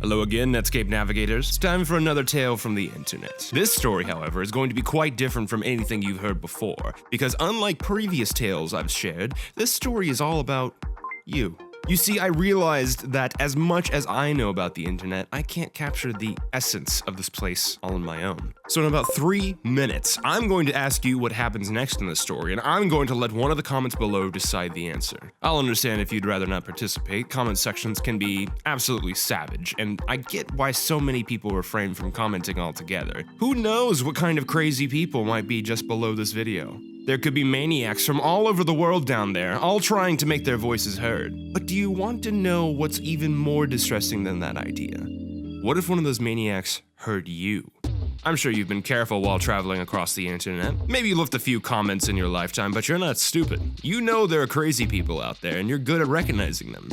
Hello again, Netscape Navigators. It's time for another tale from the internet. This story, however, is going to be quite different from anything you've heard before, because unlike previous tales I've shared, this story is all about you. You see, I realized that as much as I know about the internet, I can't capture the essence of this place all on my own. So in about 3 minutes, I'm going to ask you what happens next in the story, and I'm going to let one of the comments below decide the answer. I'll understand if you'd rather not participate. Comment sections can be absolutely savage, and I get why so many people refrain from commenting altogether. Who knows what kind of crazy people might be just below this video? There could be maniacs from all over the world down there, all trying to make their voices heard. But do you want to know what's even more distressing than that idea? What if one of those maniacs heard you? I'm sure you've been careful while traveling across the internet. Maybe you left a few comments in your lifetime, but you're not stupid. You know there are crazy people out there, and you're good at recognizing them.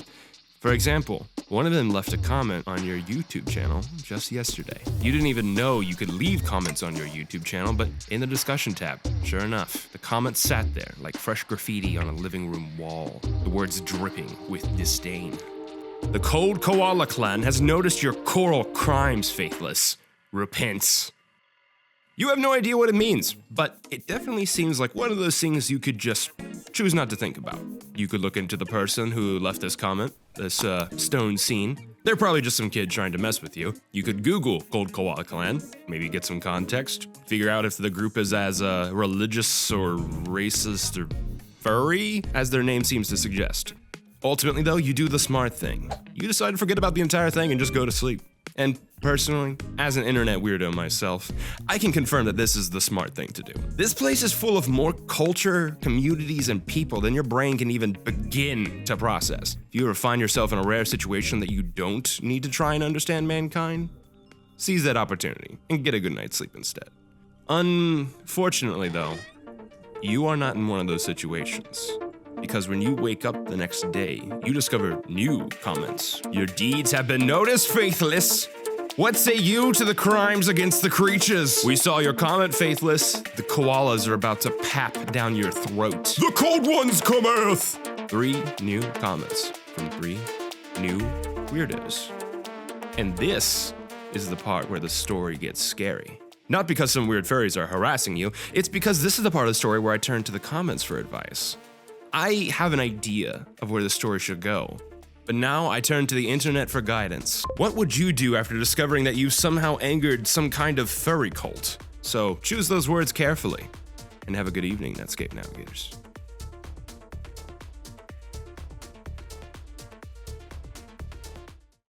For example, one of them left a comment on your YouTube channel just yesterday. You didn't even know you could leave comments on your YouTube channel, but in the discussion tab, sure enough, the comment sat there like fresh graffiti on a living room wall, the words dripping with disdain. The Cold Koala Clan has noticed your choral crimes, Faithless. Repent. You have no idea what it means, but it definitely seems like one of those things you could just choose not to think about. You could look into the person who left this comment, this stone scene. They're probably just some kid trying to mess with you. You could Google Cold Koala Clan, maybe get some context, figure out if the group is as religious or racist or furry as their name seems to suggest. Ultimately though, you do the smart thing. You decide to forget about the entire thing and just go to sleep. And personally, as an internet weirdo myself, I can confirm that this is the smart thing to do. This place is full of more culture, communities, and people than your brain can even begin to process. If you ever find yourself in a rare situation that you don't need to try and understand mankind, seize that opportunity and get a good night's sleep instead. Unfortunately though, you are not in one of those situations. Because when you wake up the next day, you discover new comments. Your deeds have been noticed, Faithless. What say you to the crimes against the creatures? We saw your comment, Faithless. The koalas are about to pap down your throat. The cold ones cometh! 3 new comments from 3 new weirdos. And this is the part where the story gets scary. Not because some weird furries are harassing you, it's because this is the part of the story where I turn to the comments for advice. I have an idea of where the story should go, but now I turn to the internet for guidance. What would you do after discovering that you somehow angered some kind of furry cult? So choose those words carefully, and have a good evening, Netscape Navigators.